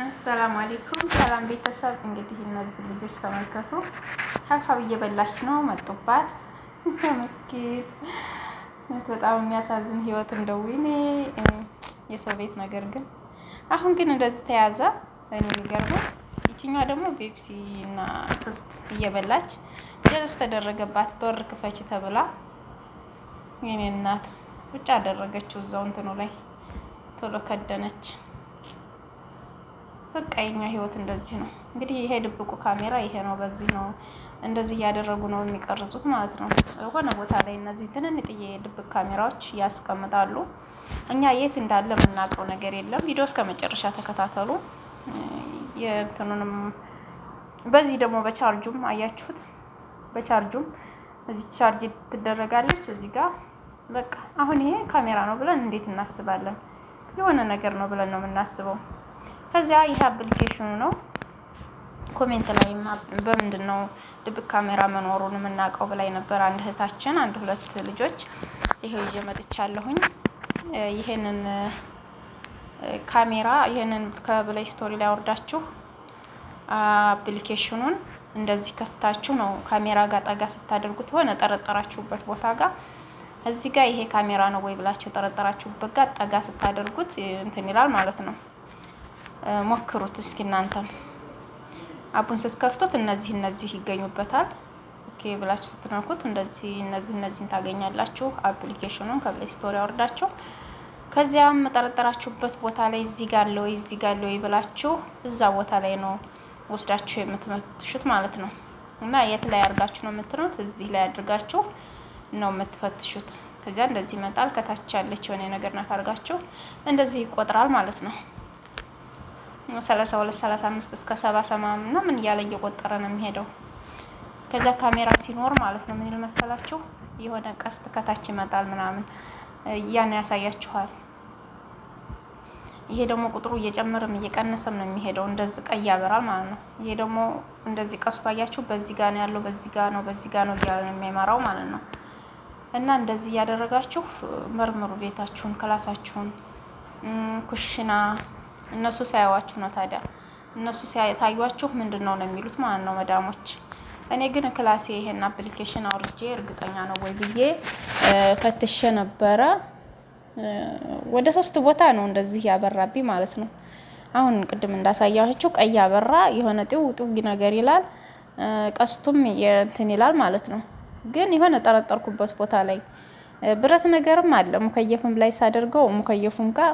አሰላሙ አለይኩም ሰላም ቤተሰብ። እንግዲህ እነዚህ ልጆች ተመልከቱ፣ ሀብሀብ እየበላች ነው። መጡባት ምስኪን። በጣም የሚያሳዝን ህይወት እንደው እኔ የሰው ቤት ነገር ግን አሁን ግን እንደዚህ ተያዘ። እኔ የሚገርመው ይችኛዋ ደግሞ ቤፕሲ እና ቶስት እየበላች ጀለስ ተደረገባት። በር ክፈች ተብላ የኔ እናት ውጭ አደረገችው እዛው እንትኑ ላይ ቶሎ ከደነች። በቃ የኛ ህይወት እንደዚህ ነው። እንግዲህ ይሄ ድብቁ ካሜራ ይሄ ነው። በዚህ ነው እንደዚህ እያደረጉ ነው የሚቀርጹት ማለት ነው። የሆነ ቦታ ላይ እነዚህ ትንንጥዬ ድብቅ ካሜራዎች ያስቀምጣሉ። እኛ የት እንዳለ የምናውቀው ነገር የለም። ቪዲዮ እስከ መጨረሻ ተከታተሉ። የእንትኑንም በዚህ ደግሞ በቻርጁም አያችሁት፣ በቻርጁም እዚህ ቻርጅ ትደረጋለች እዚህ ጋር። በቃ አሁን ይሄ ካሜራ ነው ብለን እንዴት እናስባለን? የሆነ ነገር ነው ብለን ነው የምናስበው። ከዚያ ይሄ አፕሊኬሽኑ ነው። ኮሜንት ላይ በምንድን ነው ድብቅ ካሜራ መኖሩን የምናውቀው ብላይ ነበር አንድ እህታችን፣ አንድ ሁለት ልጆች። ይሄው ይዤ መጥቻለሁኝ። ይሄንን ካሜራ ይሄንን ከፕሌይ ስቶሪ ላይ አወርዳችሁ አፕሊኬሽኑን እንደዚህ ከፍታችሁ ነው ካሜራ ጋር ጠጋ ስታደርጉት ሆነ ጠረጠራችሁበት ቦታ ጋር እዚህ ጋር ይሄ ካሜራ ነው ወይ ብላችሁ ጠረጠራችሁበት ጋር ጠጋ ስታደርጉት እንትን ይላል ማለት ነው። ሞክሩት እስኪ እናንተም። አፑን ስትከፍቱት እነዚህ ይገኙበታል። ኦኬ ብላችሁ ስትነኩት እንደዚህ እነዚህን ታገኛላችሁ። አፕሊኬሽኑን ከፕሌይ ስቶሪ አወርዳችሁ ከዚያም ጠረጠራችሁበት ቦታ ላይ እዚህ ጋር አለ ወይ ብላችሁ እዛ ቦታ ላይ ነው ወስዳችሁ የምትፈትሹት ማለት ነው። እና የት ላይ አድርጋችሁ ነው የምትሉት? እዚህ ላይ አድርጋችሁ ነው የምትፈትሹት። ከዚያ እንደዚህ ይመጣል። ከታች ያለች የሆነ ነገር ነካ አድርጋችሁ እንደዚህ ይቆጥራል ማለት ነው። 32 35 እስከ 70 80 እና ምን እያለ እየቆጠረ ነው የሚሄደው። ከዛ ካሜራ ሲኖር ማለት ነው ምን ይል መሰላችሁ? የሆነ ቀስት ከታች ይመጣል ምናምን ያን ያሳያችኋል። ይሄ ደግሞ ቁጥሩ እየጨመረም እየቀነሰም ነው የሚሄደው። እንደዚህ ቀይ ያበራል ማለት ነው። ይሄ ደግሞ እንደዚህ ቀስቱ አያችሁ፣ በዚህ ጋር ነው ያለው፣ በዚህ ጋር ነው እያለ ነው የሚያመራው ማለት ነው። እና እንደዚህ እያደረጋችሁ መርምሩ ቤታችሁን፣ ክላሳችሁን፣ ኩሽና። እነሱ ሳያዋችሁ ነው ታዲያ። እነሱ ሲያዩዋችሁ ምንድነው ነው የሚሉት ማለት ነው መዳሞች። እኔ ግን ክላሴ ይሄን አፕሊኬሽን አውርጄ እርግጠኛ ነው ወይ ብዬ ፈትሼ ነበረ። ወደ 3 ቦታ ነው እንደዚህ ያበራብኝ ማለት ነው። አሁን ቅድም እንዳሳያችሁ ቀይ ያበራ የሆነ ጥው ነገር ይላል፣ ቀስቱም እንትን ይላል ማለት ነው። ግን የሆነ ጠረጠርኩበት ቦታ ላይ ብረት ነገርም አለ። ሙከየፍም ላይ ሳደርገው ሙከየፉም ጋር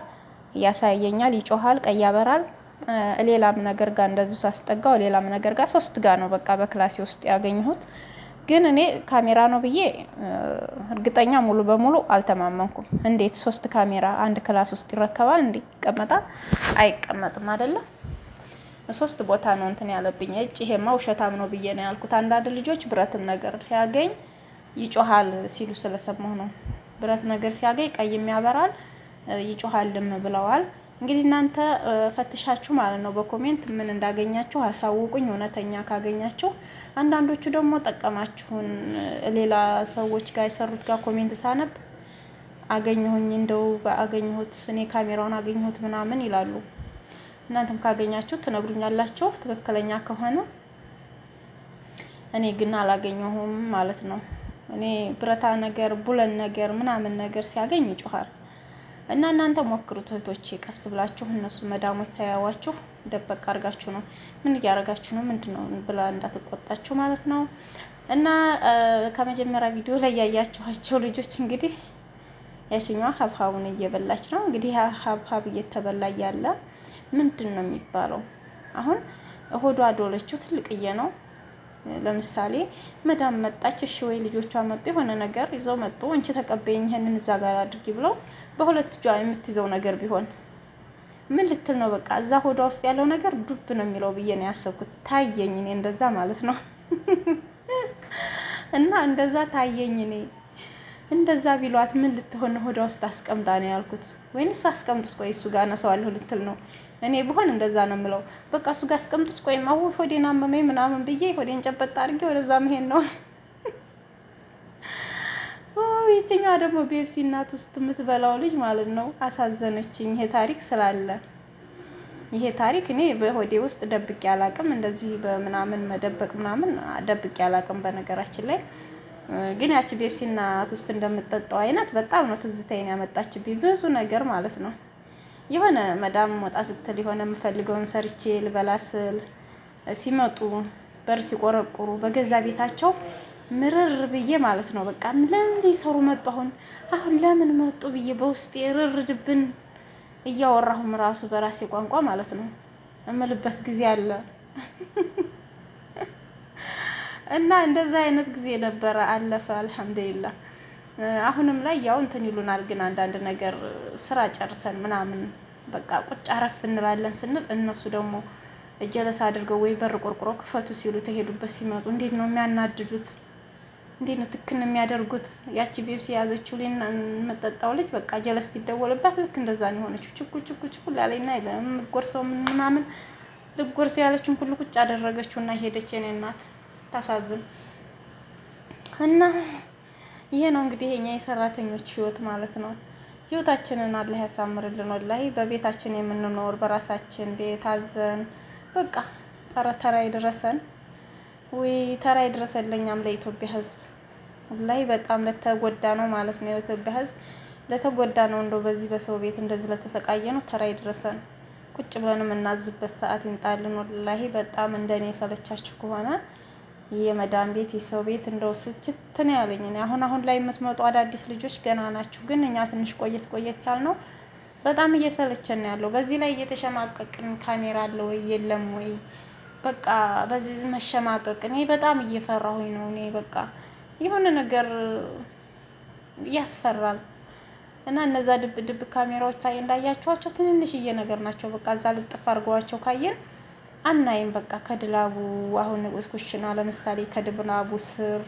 ያሳየኛል፣ ይጮሃል፣ ቀይ ያበራል። ሌላም ነገር ጋር እንደዚህ ሳስጠጋው ሌላም ነገር ጋር 3 ጋር ነው በቃ በክላሴ ውስጥ ያገኘሁት። ግን እኔ ካሜራ ነው ብዬ እርግጠኛ ሙሉ በሙሉ አልተማመንኩም። እንዴት 3 ካሜራ አንድ ክላስ ውስጥ ይረከባል? እንዴ ይቀመጣል? አይቀመጥም አይደለም። 3 ቦታ ነው እንትን ያለብኝ። ይሄማ ውሸታም ነው ብዬ ነው ያልኩት። አንዳንድ ልጆች ብረትን ነገር ሲያገኝ ይጮሃል ሲሉ ስለሰማሁ ነው። ብረት ነገር ሲያገኝ ቀይም ያበራል ይጮሃልም ብለዋል። እንግዲህ እናንተ ፈትሻችሁ ማለት ነው በኮሜንት ምን እንዳገኛችሁ አሳውቁኝ፣ እውነተኛ ካገኛችሁ። አንዳንዶቹ ደግሞ ጠቀማችሁን ሌላ ሰዎች ጋር የሰሩት ጋር ኮሜንት ሳነብ አገኘሁኝ፣ እንደው አገኘሁት፣ እኔ ካሜራውን አገኘሁት ምናምን ይላሉ። እናንተም ካገኛችሁ ትነግሩኛላችሁ ትክክለኛ ከሆነ። እኔ ግን አላገኘሁም ማለት ነው። እኔ ብረታ ነገር ቡለን ነገር ምናምን ነገር ሲያገኝ ይጮሃል። እና እናንተ ሞክሩት እህቶቼ፣ ቀስ ብላችሁ። እነሱ መዳሞች ታያዋችሁ ደበቅ አድርጋችሁ ነው ምን እያደረጋችሁ ነው ምንድነው ብላ እንዳትቆጣችሁ ማለት ነው። እና ከመጀመሪያ ቪዲዮ ላይ ያያችኋቸው ልጆች እንግዲህ ያችኛዋ ሀብሀቡን እየበላች ነው። እንግዲህ ሀብሀብ እየተበላ ያለ ምንድን ነው የሚባለው? አሁን ሆዷ ዶለችው ትልቅዬ ነው። ለምሳሌ መዳም መጣች፣ እሺ ወይ ልጆቿ መጡ፣ የሆነ ነገር ይዘው መጡ፣ እንቺ ተቀበይኝ ይሄንን እዛ ጋር አድርጊ ብለው በሁለት እጇ የምትይዘው ነገር ቢሆን ምን ልትል ነው? በቃ እዛ ሆዷ ውስጥ ያለው ነገር ዱብ ነው የሚለው ብዬ ነው ያሰብኩት። ታየኝ እኔ እንደዛ ማለት ነው። እና እንደዛ ታየኝ እኔ እንደዛ ቢሏት ምን ልትሆን ሆዷ ውስጥ አስቀምጣ ነው ያልኩት። ወይንስ አስቀምጡት ቆይ እሱ ጋር አነሳዋለሁ ልትል ነው? እኔ ብሆን እንደዛ ነው የምለው። በቃ እሱ ጋር አስቀምጡት ቆይ ማው ሆዴን አመመኝ ምናምን ብዬ ሆዴን ጨበጥ አድርጌ ወደዛ መሄድ ነው። ይችኛዋ ደግሞ ቤፕሲ እናት ውስጥ የምትበላው ልጅ ማለት ነው አሳዘነችኝ። ይሄ ታሪክ ስላለ ይሄ ታሪክ እኔ በሆዴ ውስጥ ደብቄ አላቅም። እንደዚህ በምናምን መደበቅ ምናምን ደብቄ አላቅም። በነገራችን ላይ ግን ያቺ ቤፕሲና ውስጥ እንደምጠጣው አይነት በጣም ነው ትዝታዬን ያመጣችብኝ ብዙ ነገር ማለት ነው። የሆነ መዳም ወጣ ስትል የሆነ የምፈልገውን ሰርቼ ልበላ ስል ሲመጡ በር ሲቆረቁሩ በገዛ ቤታቸው ምርር ብዬ ማለት ነው። በቃ ለምን ሊሰሩ መጡ አሁን ለምን መጡ ብዬ በውስጤ ርር ድብን እያወራሁም ራሱ በራሴ ቋንቋ ማለት ነው እምልበት ጊዜ አለ። እና እንደዛ አይነት ጊዜ ነበረ፣ አለፈ አልሐምዱሊላህ። አሁንም ላይ ያው እንትን ይሉናል፣ ግን አንዳንድ ነገር ስራ ጨርሰን ምናምን በቃ ቁጭ አረፍ እንላለን ስንል እነሱ ደግሞ እጀለስ አድርገው ወይ በር ቆርቁሮ ክፈቱ ሲሉ ተሄዱበት ሲመጡ እንዴት ነው የሚያናድዱት! እንዴት ነው ትክክል የሚያደርጉት! ያቺ ቤብሲ ያዘችው የምጠጣው ልጅ በቃ ጀለስ ይደወልባት ልክ እንደዛ ነው የሆነችው። ችኩ ላለኝና የምትጎርሰው ምናምን ልትጎርሰው ያለችውን ሁሉ ቁጭ አደረገችውና ሄደች። የኔ እናት ታሳዝን። እና ይሄ ነው እንግዲህ የኛ የሰራተኞች ህይወት ማለት ነው። ህይወታችንን አላህ ያሳምርልን። ወላሂ በቤታችን የምንኖር በራሳችን ቤት አዘን በቃ ተራ ይድረሰን ወይ ተራ ይድረሰን ለኛም ለኢትዮጵያ ህዝብ። ወላሂ በጣም ለተጎዳ ነው ማለት ነው። የኢትዮጵያ ህዝብ ለተጎዳ ነው። እንደው በዚህ በሰው ቤት እንደዚህ ለተሰቃየ ነው ተራ ይድረሰን። ቁጭ ብለን የምናዝበት ሰዓት ይምጣልን። ወላሂ በጣም እንደኔ ሰለቻችሁ ከሆነ የመዳን ቤት የሰው ቤት እንደው ስልችት ነው ያለኝ። አሁን ላይ የምትመጡ አዳዲስ ልጆች ገና ናችሁ፣ ግን እኛ ትንሽ ቆየት ያልነው በጣም እየሰለቸን ነው ያለው። በዚህ ላይ እየተሸማቀቅን ካሜራ አለ ወይ የለም ወይ በቃ በዚህ መሸማቀቅ እኔ በጣም እየፈራሁኝ ነው። እኔ በቃ የሆነ ነገር ያስፈራል። እና እነዛ ድብ ካሜራዎች ታይ እንዳያችኋቸው ትንንሽዬ ነገር ናቸው። በቃ እዛ ልጥፍ አድርገዋቸው ካየን አናይም። በቃ ከድላቡ አሁን ኩሽና ለምሳሌ ከድላቡ ስር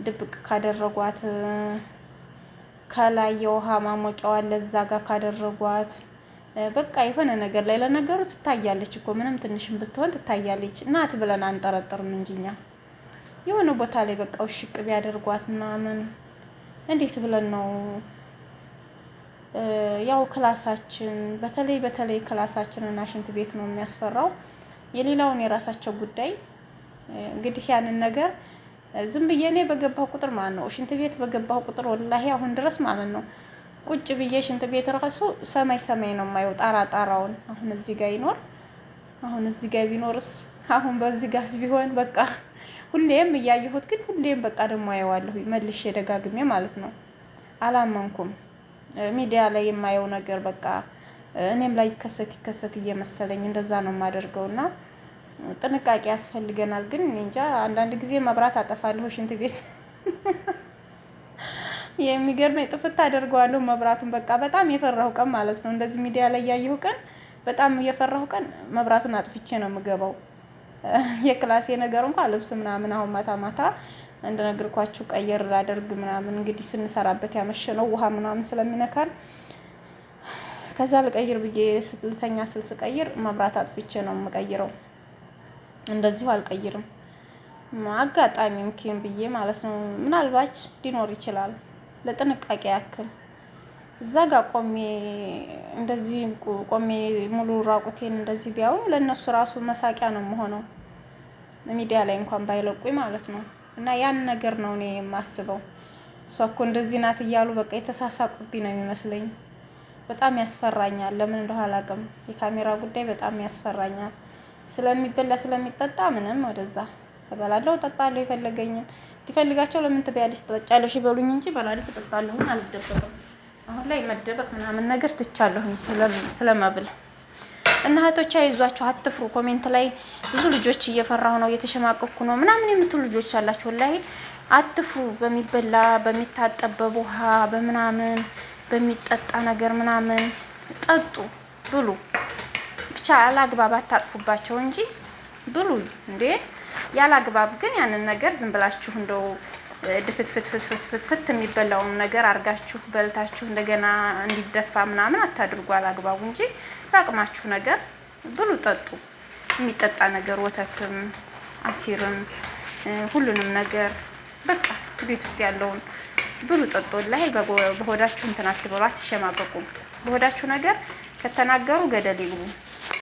ድብቅ ካደረጓት ከላይ የውሃ ማሞቂያዋ ለዛ ጋር ካደረጓት በቃ የሆነ ነገር ላይ ለነገሩ ትታያለች እኮ ምንም ትንሽም ብትሆን ትታያለች። እናት ብለን አንጠረጥርም እንጂኛ የሆነ ቦታ ላይ በቃ ውሽቅ ቢያደርጓት ምናምን እንዴት ብለን ነው ያው ክላሳችን በተለይ ክላሳችንና ሽንት ቤት ነው የሚያስፈራው። የሌላውን የራሳቸው ጉዳይ እንግዲህ ያንን ነገር ዝም ብዬ እኔ በገባሁ ቁጥር ማለት ነው ሽንት ቤት በገባሁ ቁጥር ወላሂ አሁን ድረስ ማለት ነው ቁጭ ብዬ ሽንት ቤት ራሱ ሰማይ ነው የማየው ጣራውን። አሁን እዚህ ጋር ይኖር አሁን እዚህ ጋር ቢኖርስ አሁን በዚህ ጋርስ ቢሆን በቃ ሁሌም እያየሁት ግን ሁሌም በቃ ደግሞ አየዋለሁ መልሼ ደጋግሜ ማለት ነው። አላመንኩም። ሚዲያ ላይ የማየው ነገር በቃ እኔም ላይ ይከሰት እየመሰለኝ እንደዛ ነው የማደርገውና ጥንቃቄ ያስፈልገናል። ግን እንጃ አንዳንድ ጊዜ መብራት አጠፋለሁ ሽንት ቤት የሚገርመኝ ጥፍት አደርገዋለሁ መብራቱን። በቃ በጣም የፈራሁ ቀን ማለት ነው እንደዚህ ሚዲያ ላይ ያየሁ ቀን በጣም የፈራሁ ቀን መብራቱን አጥፍቼ ነው የምገባው። የክላሴ ነገር እንኳን ልብስ ምናምን አሁን ማታ እንደነገርኳችሁ ቀየር ላደርግ ምናምን እንግዲህ ስንሰራበት ያመሸነው ውሃ ምናምን ስለሚነካል ከዛ ልቀይር ብዬ ልተኛ ስቀይር መብራት አጥፍቼ ነው የምቀይረው። እንደዚሁ አልቀይርም። አጋጣሚ ምኪን ብዬ ማለት ነው። ምናልባት ሊኖር ይችላል ለጥንቃቄ ያክል እዛ ጋር እንደዚህ ቆሜ ሙሉ ራቁቴን እንደዚህ ቢያው ለነሱ ራሱ መሳቂያ ነው የምሆነው ሚዲያ ላይ እንኳን ባይለቁኝ ማለት ነው። እና ያን ነገር ነው እኔ የማስበው። እሷ እኮ እንደዚህ ናት እያሉ በቃ የተሳሳቁብኝ ነው የሚመስለኝ። በጣም ያስፈራኛል። ለምን እንደሆነ አላውቅም። የካሜራ ጉዳይ በጣም ያስፈራኛል። ስለሚበላ ስለሚጠጣ ምንም ወደዛ እበላለሁ እጠጣለሁ። የፈለገኝን ትፈልጋቸው ለምን ትበያለሽ ትጠጫለሽ ይበሉኝ እንጂ እበላለሁ እጠጣለሁ። አልደበቅም። አሁን ላይ መደበቅ ምናምን ነገር ትቻለሁኝ ስለመብል እና እህቶቼ አይዟችሁ፣ አትፍሩ። ኮሜንት ላይ ብዙ ልጆች እየፈራሁ ነው እየተሸማቀኩ ነው ምናምን የምትሉ ልጆች አላችሁ። ላይ አትፍሩ። በሚበላ በሚታጠብ በውሃ በምናምን በሚጠጣ ነገር ምናምን ጠጡ፣ ብሉ። ብቻ ያላግባብ አታጥፉባቸው እንጂ ብሉ እንዴ። ያላግባብ ግን ያንን ነገር ዝም ብላችሁ እንደው ድፍትፍት የሚበላውን ነገር አርጋችሁ በልታችሁ እንደገና እንዲደፋ ምናምን አታድርጉ አላግባቡ እንጂ በአቅማችሁ ነገር ብሉ፣ ጠጡ። የሚጠጣ ነገር ወተትም አሲርም ሁሉንም ነገር በቃ ቤት ውስጥ ያለውን ብሉ፣ ጠጡ። ላይ በሆዳችሁ እንትን አትበሉ፣ አትሸማቀቁ። በሆዳችሁ ነገር ከተናገሩ ገደል ይግቡ።